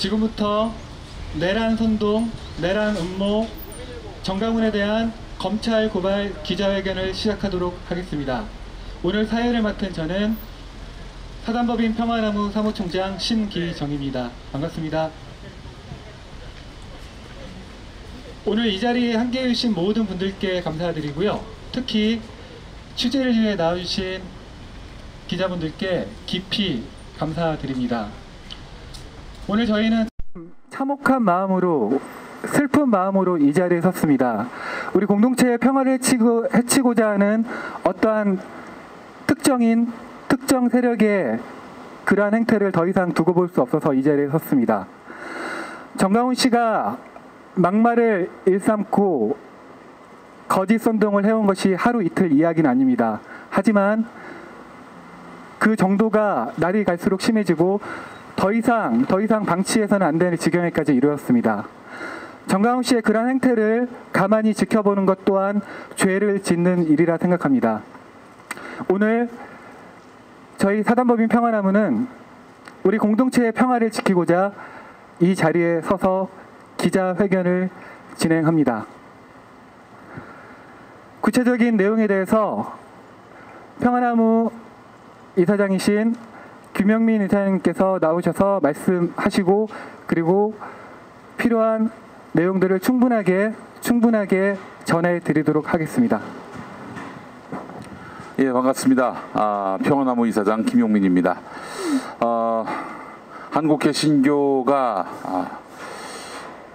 지금부터 내란 선동, 내란 음모, 정강훈에 대한 검찰 고발 기자회견을 시작하도록 하겠습니다. 오늘 사회를 맡은 저는 사단법인 평화나무 사무총장 신기정입니다. 반갑습니다. 오늘 이 자리에 함께해 주신 모든 분들께 감사드리고요. 특히 취재를 위해 나와주신 기자분들께 깊이 감사드립니다. 오늘 저희는 참혹한 마음으로, 슬픈 마음으로 이 자리에 섰습니다. 우리 공동체의 평화를 해치고자 하는 어떠한 특정 세력의 그러한 행태를 더 이상 두고 볼 수 없어서 이 자리에 섰습니다. 정강훈 씨가 막말을 일삼고 거짓 선동을 해온 것이 하루 이틀 이야기는 아닙니다. 하지만 그 정도가 날이 갈수록 심해지고 더 이상 방치해서는 안 되는 지경에까지 이르렀습니다. 정강훈 씨의 그러한 행태를 가만히 지켜보는 것 또한 죄를 짓는 일이라 생각합니다. 오늘 저희 사단법인 평화나무는 우리 공동체의 평화를 지키고자 이 자리에 서서 기자회견을 진행합니다. 구체적인 내용에 대해서 평화나무 이사장이신 김영민 이사님께서 나오셔서 말씀하시고, 그리고 필요한 내용들을 충분하게 전해드리도록 하겠습니다. 예, 반갑습니다. 평화나무 이사장 김용민입니다. 한국 개신교가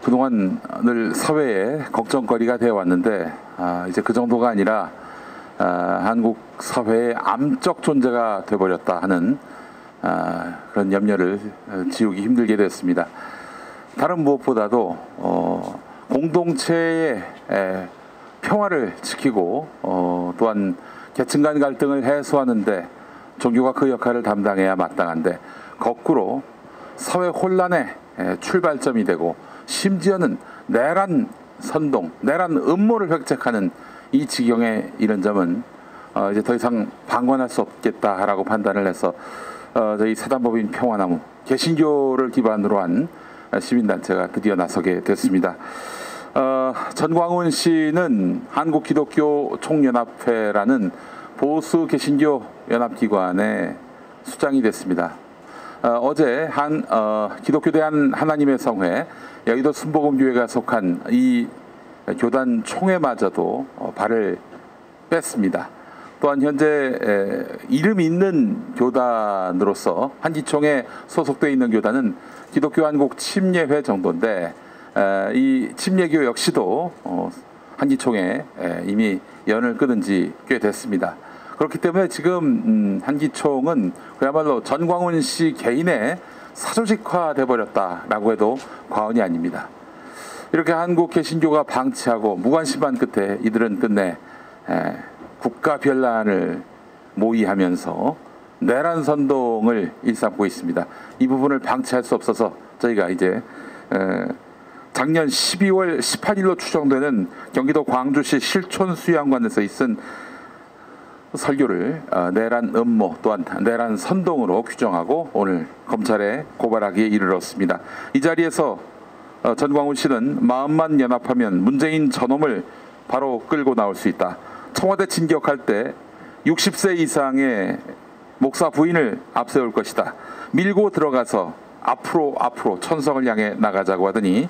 그동안 늘 사회에 걱정거리가 되어 왔는데 이제 그 정도가 아니라 한국 사회의 암적 존재가 되어버렸다 하는 그런 염려를 지우기 힘들게 됐습니다. 다른 무엇보다도 공동체의 평화를 지키고 또한 계층 간 갈등을 해소하는데 종교가 그 역할을 담당해야 마땅한데, 거꾸로 사회 혼란의 출발점이 되고 심지어는 내란 선동, 내란 음모를 획책하는 이 지경에 이른 점은 이제 더 이상 방관할 수 없겠다라고 판단을 해서 저희 사단법인 평화나무, 개신교를 기반으로 한 시민단체가 드디어 나서게 됐습니다. 전광훈 씨는 한국기독교 총연합회라는 보수 개신교 연합기관의 수장이 됐습니다. 어제 기독교 대한 하나님의 성회 여의도 순복음교회가 속한 이 교단 총회마저도 발을 뺐습니다. 또한 현재 이름 있는 교단으로서 한기총에 소속되어 있는 교단은 기독교 한국 침례회 정도인데, 이 침례교 역시도 한기총에 이미 연을 끊은 지 꽤 됐습니다. 그렇기 때문에 지금 한기총은 그야말로 전광훈 씨 개인의 사조직화 돼버렸다라고 해도 과언이 아닙니다. 이렇게 한국 개신교가 방치하고 무관심한 끝에 이들은 끝내 국가 변란을 모의하면서 내란 선동을 일삼고 있습니다. 이 부분을 방치할 수 없어서 저희가 이제 작년 12월 18일로 추정되는 경기도 광주시 실촌수양관에서 있은 설교를 내란 음모 또한 내란 선동으로 규정하고 오늘 검찰에 고발하기에 이르렀습니다. 이 자리에서 전광훈 씨는 마음만 연합하면 문재인 저놈을 바로 끌고 나올 수 있다. 청와대 진격할 때 60세 이상의 목사 부인을 앞세울 것이다. 밀고 들어가서 앞으로 천성을 향해 나가자고 하더니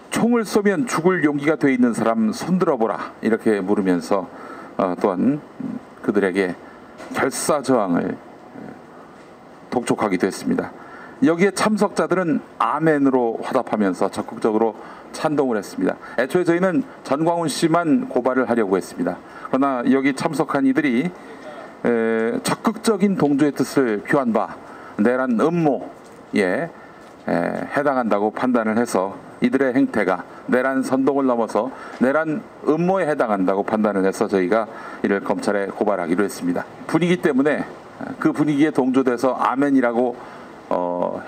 총을 쏘면 죽을 용기가 돼 있는 사람 손들어보라 이렇게 물으면서 또한 그들에게 결사저항을 독촉하기도 했습니다. 여기에 참석자들은 아멘으로 화답하면서 적극적으로 찬동을 했습니다. 애초에 저희는 전광훈 씨만 고발을 하려고 했습니다. 그러나 여기 참석한 이들이 적극적인 동조의 뜻을 표한 바 내란 음모에 해당한다고 판단을 해서 이들의 행태가 내란 선동을 넘어서 내란 음모에 해당한다고 판단을 해서 저희가 이를 검찰에 고발하기로 했습니다. 분위기 때문에 그 분위기에 동조돼서 아멘이라고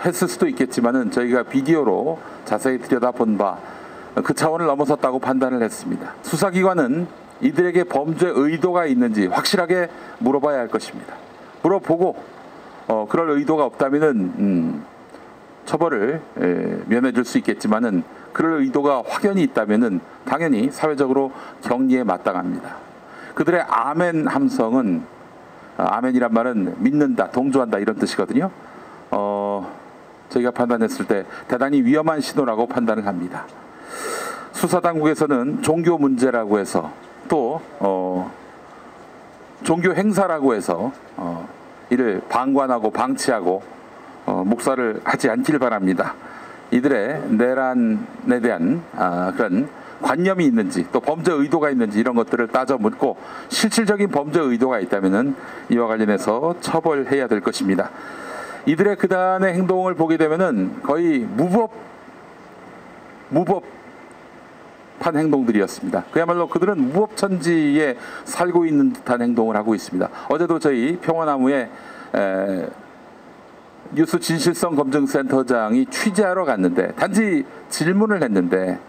했을 수도 있겠지만은 저희가 비디오로 자세히 들여다본 바 그 차원을 넘어섰다고 판단을 했습니다. 수사기관은 이들에게 범죄 의도가 있는지 확실하게 물어봐야 할 것입니다. 물어보고 그럴 의도가 없다면은 처벌을 면해줄 수 있겠지만은 그럴 의도가 확연히 있다면은 당연히 사회적으로 격리에 마땅합니다. 그들의 아멘 함성은 아멘이란 말은 믿는다, 동조한다 이런 뜻이거든요. 저희가 판단했을 때 대단히 위험한 신호라고 판단을 합니다. 수사당국에서는 종교 문제라고 해서 또 종교 행사라고 해서 이를 방관하고 방치하고 묵살을 하지 않길 바랍니다. 이들의 내란에 대한 그런 관념이 있는지 또 범죄 의도가 있는지 이런 것들을 따져 묻고 실질적인 범죄 의도가 있다면은 이와 관련해서 처벌해야 될 것입니다. 이들의 그단의 행동을 보게 되면은 거의 무법한 행동들이었습니다. 그야말로 그들은 무법천지에 살고 있는 듯한 행동을 하고 있습니다. 어제도 저희 평화나무에 뉴스 진실성 검증센터장이 취재하러 갔는데 단지 질문을 했는데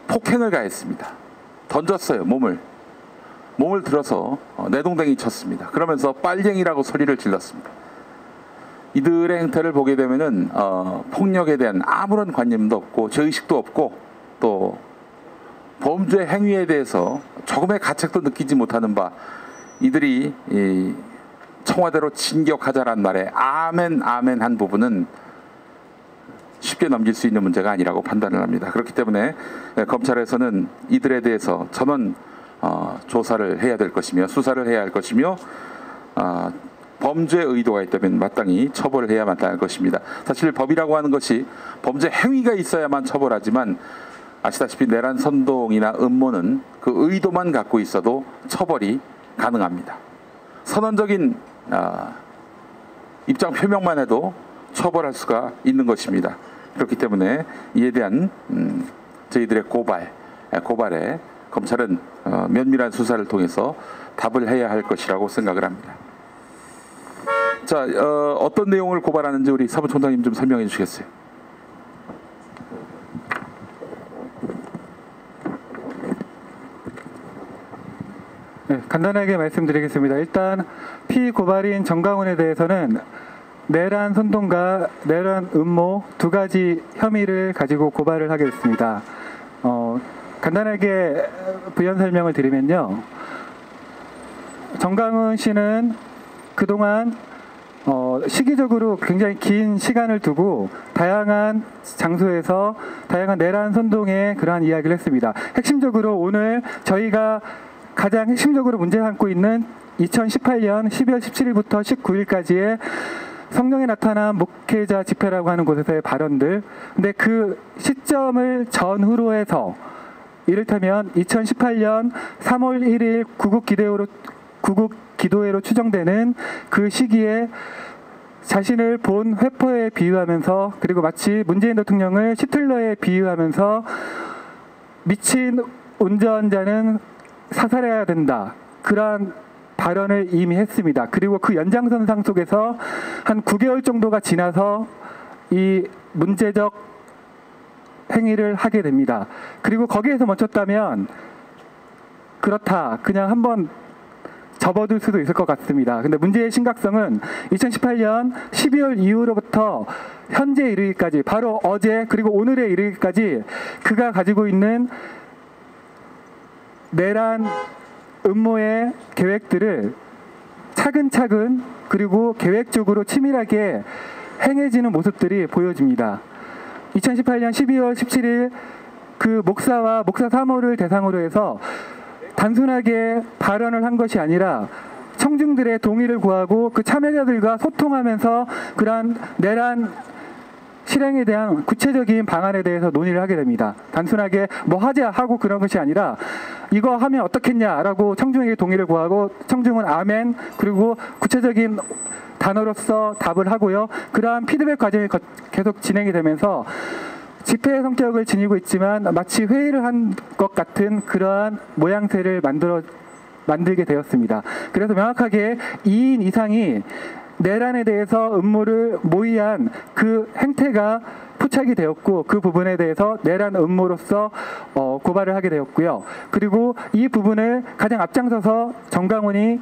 폭행을 가했습니다. 던졌어요. 몸을 들어서 내동댕이 쳤습니다. 그러면서 빨갱이라고 소리를 질렀습니다. 이들의 행태를 보게 되면은 폭력에 대한 아무런 관념도 없고 죄의식도 없고 또 범죄 행위에 대해서 조금의 가책도 느끼지 못하는 바 이들이 청와대로 진격하자란 말에 아멘 한 부분은 쉽게 넘길 수 있는 문제가 아니라고 판단을 합니다. 그렇기 때문에 검찰에서는 이들에 대해서 전원 조사를 해야 될 것이며 수사를 해야 할 것이며 범죄 의도가 있다면 마땅히 처벌을 해야 마땅할 것입니다. 사실 법이라고 하는 것이 범죄 행위가 있어야만 처벌하지만 아시다시피 내란 선동이나 음모는 그 의도만 갖고 있어도 처벌이 가능합니다. 선언적인 입장 표명만 해도 처벌할 수가 있는 것입니다. 그렇기 때문에 이에 대한 저희들의 고발에 검찰은 면밀한 수사를 통해서 답을 해야 할 것이라고 생각을 합니다. 자, 어떤 내용을 고발하는지 우리 사무총장님 좀 설명해 주시겠어요? 네, 간단하게 말씀드리겠습니다. 일단 피고발인 정강훈에 대해서는 내란 선동과 내란 음모 두 가지 혐의를 가지고 고발을 하게 됐습니다. 간단하게 부연 설명을 드리면요. 정강훈 씨는 그동안 시기적으로 굉장히 긴 시간을 두고 다양한 장소에서 다양한 내란 선동의 그러한 이야기를 했습니다. 핵심적으로 오늘 저희가 가장 핵심적으로 문제 삼고 있는 2018년 12월 17일부터 19일까지의 성령에 나타난 목회자 집회라고 하는 곳에서의 발언들. 근데 그 시점을 전후로 해서 이를테면 2018년 3월 1일 구국 기도회로 추정되는 그 시기에 자신을 본 회포에 비유하면서 그리고 마치 문재인 대통령을 시틀러에 비유하면서 미친 운전자는 사살해야 된다. 그러한 발언을 이미 했습니다. 그리고 그 연장선상 속에서 한 9개월 정도가 지나서 이 문제적 행위를 하게 됩니다. 그리고 거기에서 멈췄다면 그렇다. 그냥 한번 접어둘 수도 있을 것 같습니다. 근데 문제의 심각성은 2018년 12월 이후로부터 현재 이르기까지 바로 어제 그리고 오늘에 이르기까지 그가 가지고 있는 내란 음모의 계획들을 차근차근 그리고 계획적으로 치밀하게 행해지는 모습들이 보여집니다. 2018년 12월 17일 그 목사와 목사 사모를 대상으로 해서 단순하게 발언을 한 것이 아니라 청중들의 동의를 구하고 그 참여자들과 소통하면서 그러한 내란 실행에 대한 구체적인 방안에 대해서 논의를 하게 됩니다. 단순하게 뭐 하자 하고 그런 것이 아니라 이거 하면 어떻겠냐라고 청중에게 동의를 구하고 청중은 아멘 그리고 구체적인 단어로서 답을 하고요. 그러한 피드백 과정이 계속 진행이 되면서 집회의 성격을 지니고 있지만 마치 회의를 한 것 같은 그러한 모양새를 만들게 되었습니다. 그래서 명확하게 2인 이상이 내란에 대해서 음모를 모의한 그 행태가 포착이 되었고 그 부분에 대해서 내란 음모로서 고발을 하게 되었고요. 그리고 이 부분을 가장 앞장서서 정강훈이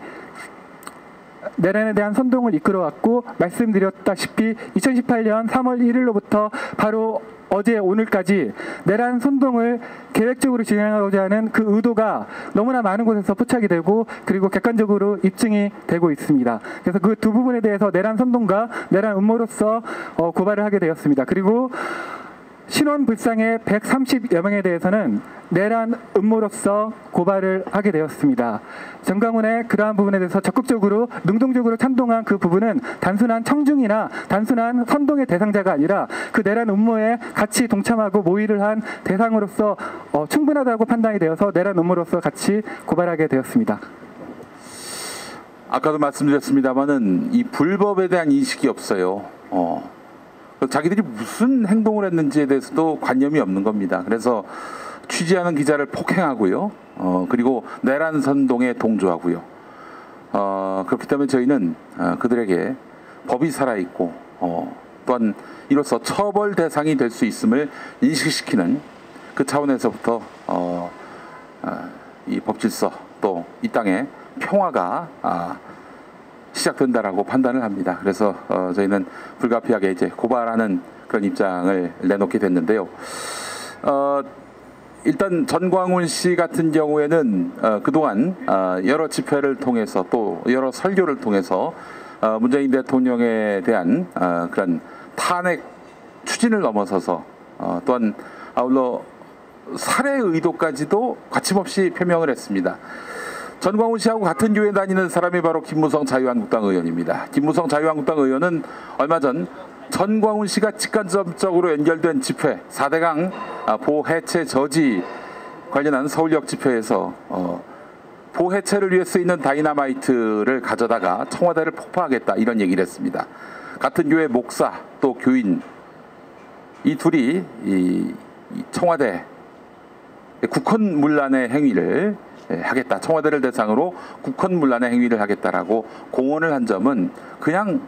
내란에 대한 선동을 이끌어왔고 말씀드렸다시피 2018년 3월 1일로부터 바로 어제 오늘까지 내란 선동을 계획적으로 진행하고자 하는 그 의도가 너무나 많은 곳에서 포착이 되고 그리고 객관적으로 입증이 되고 있습니다. 그래서 그 두 부분에 대해서 내란 선동과 내란 음모로서 고발을 하게 되었습니다. 그리고 신원 불상의 130여 명에 대해서는 내란 음모로서 고발을 하게 되었습니다. 정광훈의 그러한 부분에 대해서 적극적으로 능동적으로 찬동한 그 부분은 단순한 청중이나 단순한 선동의 대상자가 아니라 그 내란 음모에 같이 동참하고 모의를 한 대상으로서 충분하다고 판단이 되어서 내란 음모로서 같이 고발하게 되었습니다. 아까도 말씀드렸습니다마는 이 불법에 대한 인식이 없어요. 자기들이 무슨 행동을 했는지에 대해서도 관념이 없는 겁니다. 그래서 취재하는 기자를 폭행하고요. 그리고 내란 선동에 동조하고요. 그렇기 때문에 저희는 그들에게 법이 살아있고 또한 이로써 처벌 대상이 될 수 있음을 인식시키는 그 차원에서부터 이 법질서 또 이 땅의 평화가 시작된다라고 판단을 합니다. 그래서 저희는 불가피하게 이제 고발하는 그런 입장을 내놓게 됐는데요. 일단 전광훈 씨 같은 경우에는 그동안 여러 집회를 통해서 또 여러 설교를 통해서 문재인 대통령에 대한 그런 탄핵 추진을 넘어서서 또한 아울러 살해 의도까지도 거침없이 표명을 했습니다. 전광훈 씨하고 같은 교회 다니는 사람이 바로 김무성 자유한국당 의원입니다. 김무성 자유한국당 의원은 얼마 전 전광훈 씨가 직간접적으로 연결된 집회 4대강 보해체 저지 관련한 서울역 집회에서 보해체를 위해 쓰이는 다이너마이트를 가져다가 청와대를 폭파하겠다 이런 얘기를 했습니다. 같은 교회 목사 또 교인 이 둘이 이 청와대 국헌문란의 행위를 하겠다. 청와대를 대상으로 국헌문란의 행위를 하겠다라고 공언을 한 점은 그냥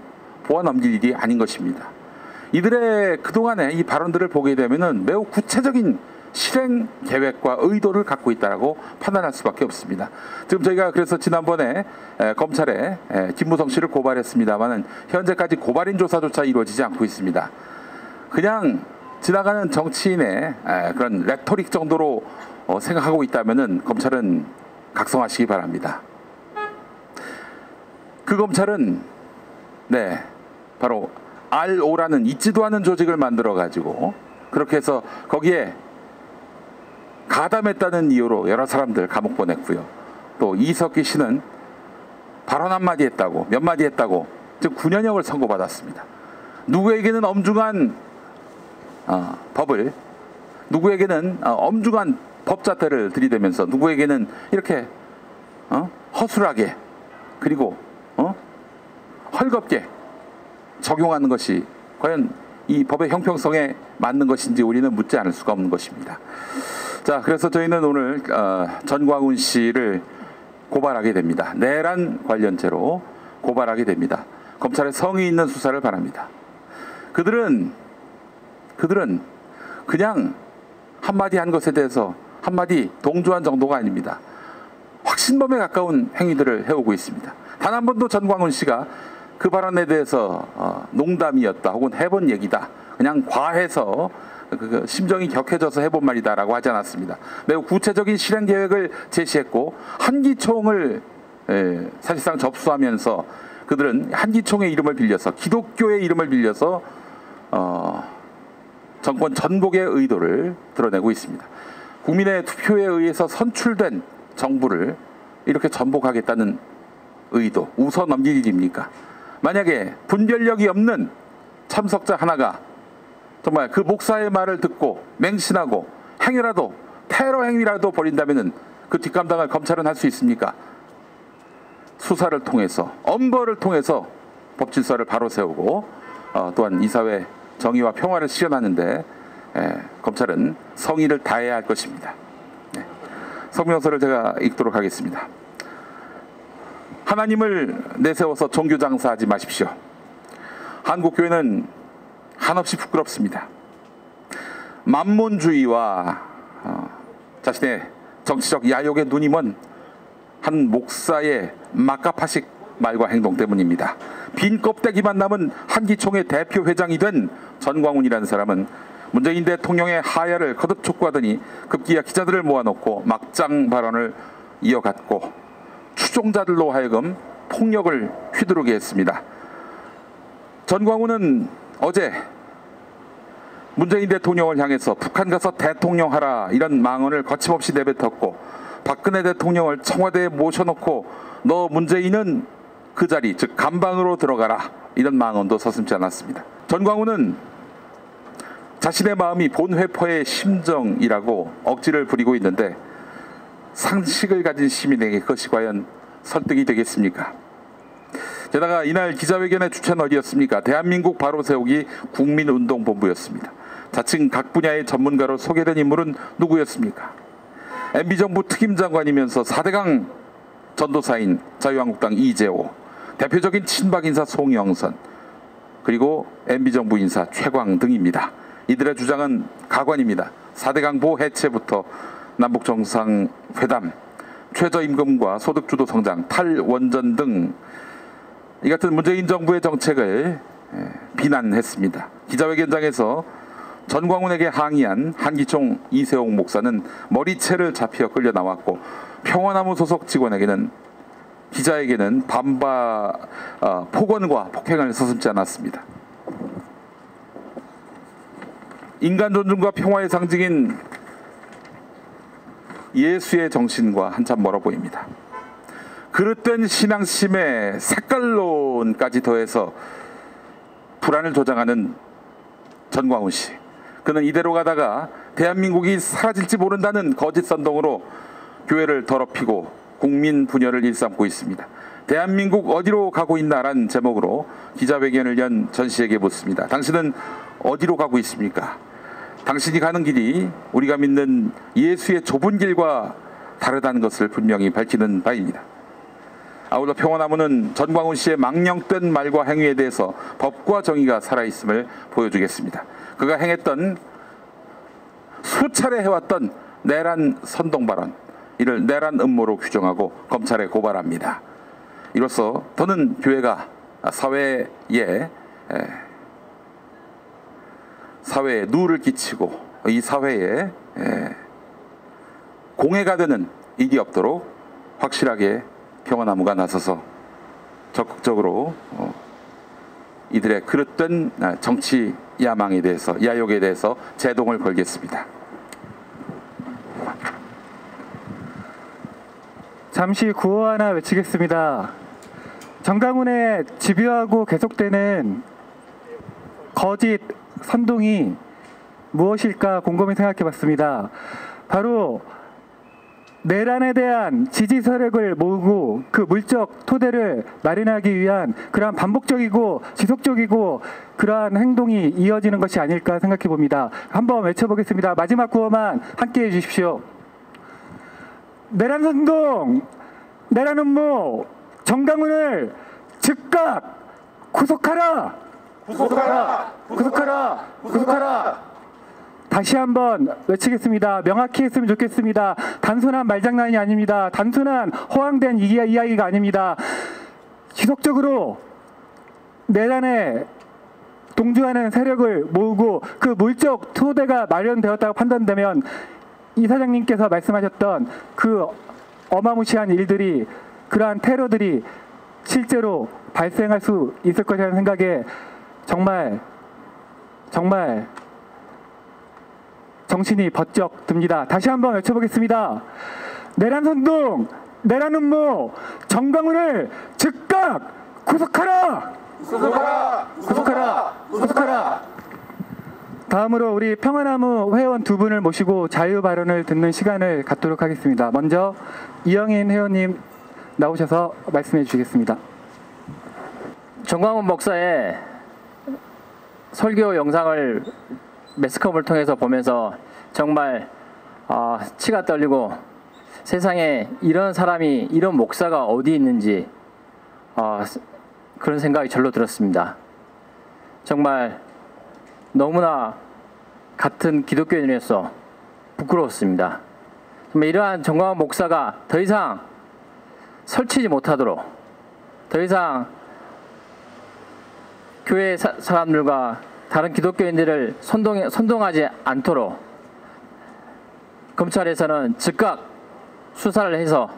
보아 넘길 일이 아닌 것입니다. 이들의 그동안의 이 발언들을 보게 되면은 매우 구체적인 실행 계획과 의도를 갖고 있다라고 판단할 수밖에 없습니다. 지금 저희가 그래서 지난번에 검찰에 김무성 씨를 고발했습니다만은 현재까지 고발인 조사조차 이루어지지 않고 있습니다. 그냥 지나가는 정치인의 그런 레토릭 정도로 생각하고 있다면은 검찰은 각성하시기 바랍니다. 그 검찰은 바로 RO라는 있지도 않은 조직을 만들어 가지고 그렇게 해서 거기에 가담했다는 이유로 여러 사람들 감옥 보냈고요. 또 이석기 씨는 발언 한마디 했다고 몇 마디 했다고 즉 9년형을 선고받았습니다. 누구에게는 엄중한 법을 누구에게는 엄중한 법잣대를 들이대면서 누구에게는 이렇게 허술하게 그리고 헐겁게 적용하는 것이 과연 이 법의 형평성에 맞는 것인지 우리는 묻지 않을 수가 없는 것입니다. 자, 그래서 저희는 오늘 전광훈 씨를 고발하게 됩니다. 내란 관련죄로 고발하게 됩니다. 검찰의 성의 있는 수사를 바랍니다. 그들은 그냥 한마디 한 것에 대해서 한마디 동조한 정도가 아닙니다. 확신범에 가까운 행위들을 해오고 있습니다. 단 한 번도 전광훈 씨가 그 발언에 대해서 농담이었다 혹은 해본 얘기다 그냥 과해서 그 심정이 격해져서 해본 말이다라고 하지 않았습니다. 매우 구체적인 실행 계획을 제시했고 한기총을 사실상 접수하면서 그들은 한기총의 이름을 빌려서 기독교의 이름을 빌려서 정권 전복의 의도를 드러내고 있습니다. 국민의 투표에 의해서 선출된 정부를 이렇게 전복하겠다는 의도, 웃어 넘길 일입니까? 만약에 분별력이 없는 참석자 하나가 정말 그 목사의 말을 듣고 맹신하고 행위라도 테러 행위라도 벌인다면은 그 뒷감당을 검찰은 할 수 있습니까? 수사를 통해서 엄벌을 통해서 법질서를 바로 세우고 또한 이 사회 정의와 평화를 실현하는데 검찰은 성의를 다해야 할 것입니다. 성명서를 제가 읽도록 하겠습니다. 하나님을 내세워서 종교 장사하지 마십시오. 한국교회는 한없이 부끄럽습니다. 만몬주의와 자신의 정치적 야욕에 눈이 먼 한 목사의 막가파식 말과 행동 때문입니다. 빈 껍데기만 남은 한기총의 대표 회장이 된 전광훈이라는 사람은 문재인 대통령의 하야를 거듭 촉구하더니 급기야 기자들을 모아놓고 막장 발언을 이어갔고 추종자들로 하여금 폭력을 휘두르게 했습니다. 전광훈은 어제 문재인 대통령을 향해서 북한 가서 대통령 하라 이런 망언을 거침없이 내뱉었고, 박근혜 대통령을 청와대에 모셔놓고 너 문재인은 그 자리 즉 감방으로 들어가라 이런 망언도 서슴지 않았습니다. 전광훈은 자신의 마음이 본회퍼의 심정이라고 억지를 부리고 있는데 상식을 가진 시민에게 그것이 과연 설득이 되겠습니까? 게다가 이날 기자회견의 주체는 어디였습니까? 대한민국 바로 세우기 국민운동본부였습니다. 자칭 각 분야의 전문가로 소개된 인물은 누구였습니까? MB정부 특임장관이면서 4대강 전도사인 자유한국당 이재호, 대표적인 친박 인사 송영선, 그리고 MB정부 인사 최광 등입니다. 이들의 주장은 가관입니다. 4대강보 해체부터 남북정상회담, 최저임금과 소득주도 성장, 탈원전 등 이 같은 문재인 정부의 정책을 비난했습니다. 기자회견장에서 전광훈에게 항의한 한기총 이세홍 목사는 머리채를 잡혀 끌려 나왔고, 평화나무 소속 직원에게는 기자에게는 폭언과 폭행을 서슴지 않았습니다. 인간 존중과 평화의 상징인 예수의 정신과 한참 멀어 보입니다. 그릇된 신앙심에 색깔론까지 더해서 불안을 조장하는 전광훈 씨. 그는 이대로 가다가 대한민국이 사라질지 모른다는 거짓 선동으로 교회를 더럽히고 국민 분열을 일삼고 있습니다. 대한민국 어디로 가고 있나라는 제목으로 기자회견을 연 전 씨에게 묻습니다. 당신은 어디로 가고 있습니까? 당신이 가는 길이 우리가 믿는 예수의 좁은 길과 다르다는 것을 분명히 밝히는 바입니다. 아울러 평화나무는 전광훈 씨의 망령된 말과 행위에 대해서 법과 정의가 살아있음을 보여주겠습니다. 그가 행했던 수차례 해왔던 내란 선동 발언, 이를 내란 음모로 규정하고 검찰에 고발합니다. 이로써 더는 교회가 사회에 누를 끼치고 이 사회에 공해가 되는 일이 없도록 확실하게 평화나무가 나서서 적극적으로 이들의 그릇된 정치 야망에 대해서, 야욕에 대해서 제동을 걸겠습니다. 잠시 구호 하나 외치겠습니다. 전광훈의 집요하고 계속되는 거짓 선동이 무엇일까 곰곰이 생각해봤습니다. 바로 내란에 대한 지지 세력을 모으고 그 물적 토대를 마련하기 위한 그러한 반복적이고 지속적이고 그러한 행동이 이어지는 것이 아닐까 생각해 봅니다. 한번 외쳐보겠습니다. 마지막 구호만 함께해 주십시오. 내란 선동, 내란 음모, 전광훈을 즉각 구속하라! 구속하라! 구속하라! 구속하라! 다시 한번 외치겠습니다. 명확히 했으면 좋겠습니다. 단순한 말장난이 아닙니다. 단순한 허황된 이야기가 아닙니다. 지속적으로 내란에 동조하는 세력을 모으고 그 물적 토대가 마련되었다고 판단되면 이 사장님께서 말씀하셨던 그 어마무시한 일들이, 그러한 테러들이 실제로 발생할 수 있을 것이라는 생각에 정말 정신이 번쩍 듭니다. 다시 한번 외쳐보겠습니다. 내란 선동, 내란 음모, 전광훈을 즉각 구속하라! 구속하라! 구속하라! 구속하라! 다음으로 우리 평화나무 회원 두 분을 모시고 자유 발언을 듣는 시간을 갖도록 하겠습니다. 먼저 이영인 회원님 나오셔서 말씀해 주시겠습니다. 전광훈 목사의 설교 영상을 매스컴을 통해서 보면서 정말 치가 떨리고 세상에 이런 사람이, 이런 목사가 어디 있는지 그런 생각이 절로 들었습니다. 정말 너무나 같은 기독교인으로서 부끄러웠습니다. 정말 이러한 전광훈 목사가 더 이상 설치지 못하도록 더 이상 교회 사람들과 다른 기독교인들을 선동하지 않도록 검찰에서는 즉각 수사를 해서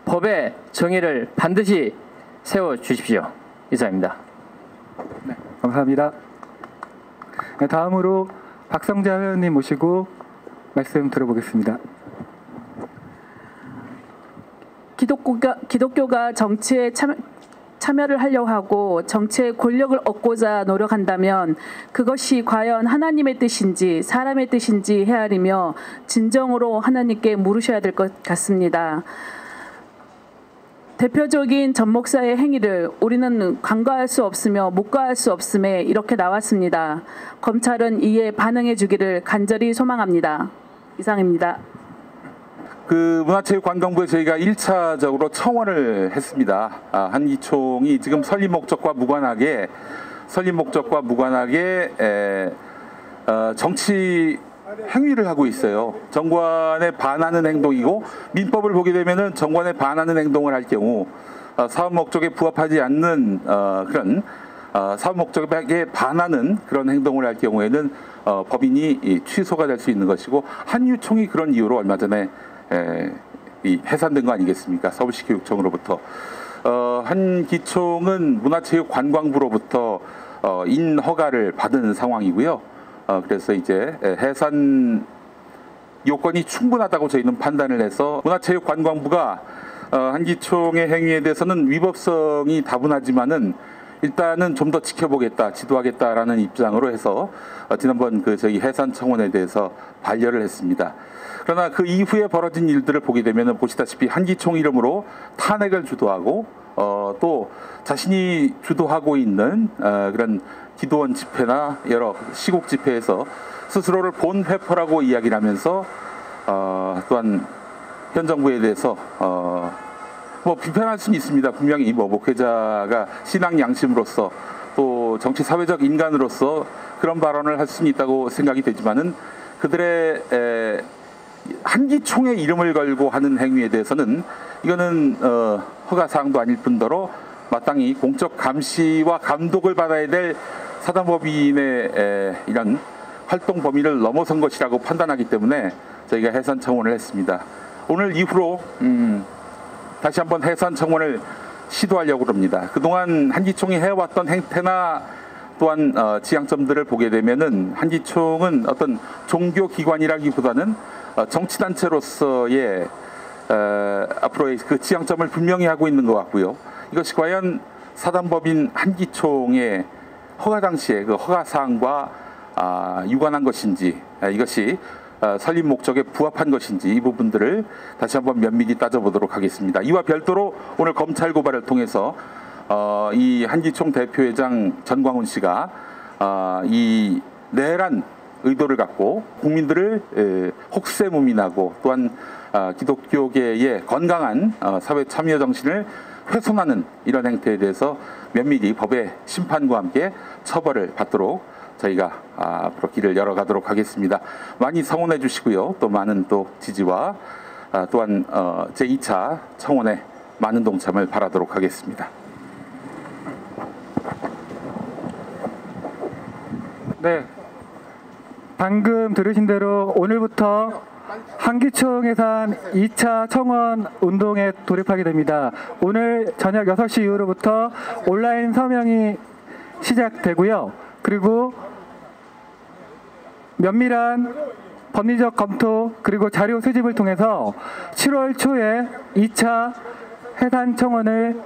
법의 정의를 반드시 세워주십시오. 이상입니다. 네, 감사합니다. 네, 다음으로 박성자 회원님 모시고 말씀 들어보겠습니다. 기독교가 정치에 참여를 하려고 하고 정치의 권력을 얻고자 노력한다면 그것이 과연 하나님의 뜻인지 사람의 뜻인지 헤아리며 진정으로 하나님께 물으셔야 될 것 같습니다. 대표적인 전 목사의 행위를 우리는 간과할 수 없으며 묵과할 수 없음에 이렇게 나왔습니다. 검찰은 이에 반응해 주기를 간절히 소망합니다. 이상입니다. 그 문화체육관광부에 저희가 1차적으로 청원을 했습니다. 한기총이 지금 설립 목적과 무관하게 정치 행위를 하고 있어요. 정관에 반하는 행동이고 민법을 보게 되면은 정관에 반하는 행동을 할 경우 사업 목적에 부합하지 않는 그런 사업 목적에 반하는 그런 행동을 할 경우에는 법인이 취소가 될 수 있는 것이고 한유총이 그런 이유로 얼마 전에 해산된 거 아니겠습니까? 서울시 교육청으로부터 한기총은 문화체육관광부로부터 인허가를 받은 상황이고요. 그래서 이제 해산 요건이 충분하다고 저희는 판단을 해서 문화체육관광부가 한기총의 행위에 대해서는 위법성이 다분하지만은 일단은 좀 더 지켜보겠다, 지도하겠다라는 입장으로 해서 지난번 저희 해산 청원에 대해서 반려를 했습니다. 그러나 그 이후에 벌어진 일들을 보게 되면 보시다시피 한기총 이름으로 탄핵을 주도하고 또 자신이 주도하고 있는 그런 기도원 집회나 여러 시국 집회에서 스스로를 본회포라고 이야기를 하면서 또한 현 정부에 대해서 뭐 비판할 수는 있습니다. 분명히 목회자가 신앙 양심으로서 또 정치 사회적 인간으로서 그런 발언을 할 수는 있다고 생각이 되지만은 그들의 한기총의 이름을 걸고 하는 행위에 대해서는 이거는 허가사항도 아닐 뿐더러 마땅히 공적 감시와 감독을 받아야 될 사단법인의 이런 활동 범위를 넘어선 것이라고 판단하기 때문에 저희가 해산 청원을 했습니다. 오늘 이후로 다시 한번 해산 청원을 시도하려고 합니다. 그동안 한기총이 해왔던 행태나 또한 지향점들을 보게 되면은 한기총은 어떤 종교기관이라기보다는 정치단체로서의 앞으로의 그 지향점을 분명히 하고 있는 것 같고요. 이것이 과연 사단법인 한기총의 허가 당시에 그 허가사항과 유관한 것인지 이것이 설립 목적에 부합한 것인지 이 부분들을 다시 한번 면밀히 따져보도록 하겠습니다. 이와 별도로 오늘 검찰 고발을 통해서 이 한기총 대표회장 전광훈 씨가 이 내란 의도를 갖고 국민들을 혹세무민하고 또한 기독교계의 건강한 사회 참여 정신을 훼손하는 이런 행태에 대해서 면밀히 법의 심판과 함께 처벌을 받도록 저희가 앞으로 길을 열어가도록 하겠습니다. 많이 성원해 주시고요. 또 많은 또 지지와 또한 제2차 청원에 많은 동참을 바라도록 하겠습니다. 네, 방금 들으신 대로 오늘부터 한기총 해산 2차 청원 운동에 돌입하게 됩니다. 오늘 저녁 6시 이후로부터 온라인 서명이 시작되고요. 그리고 면밀한 법리적 검토 그리고 자료 수집을 통해서 7월 초에 2차 해산 청원을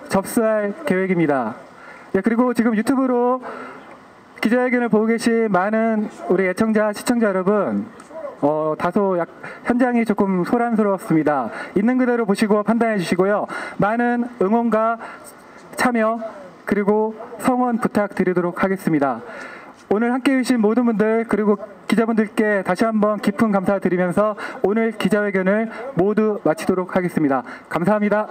접수할 계획입니다. 네, 그리고 지금 유튜브로 기자회견을 보고 계신 많은 우리 애청자, 시청자 여러분, 다소 현장이 조금 소란스러웠습니다. 있는 그대로 보시고 판단해 주시고요. 많은 응원과 참여 그리고 성원 부탁드리도록 하겠습니다. 오늘 함께해 주신 모든 분들 그리고 기자분들께 다시 한번 깊은 감사드리면서 오늘 기자회견을 모두 마치도록 하겠습니다. 감사합니다.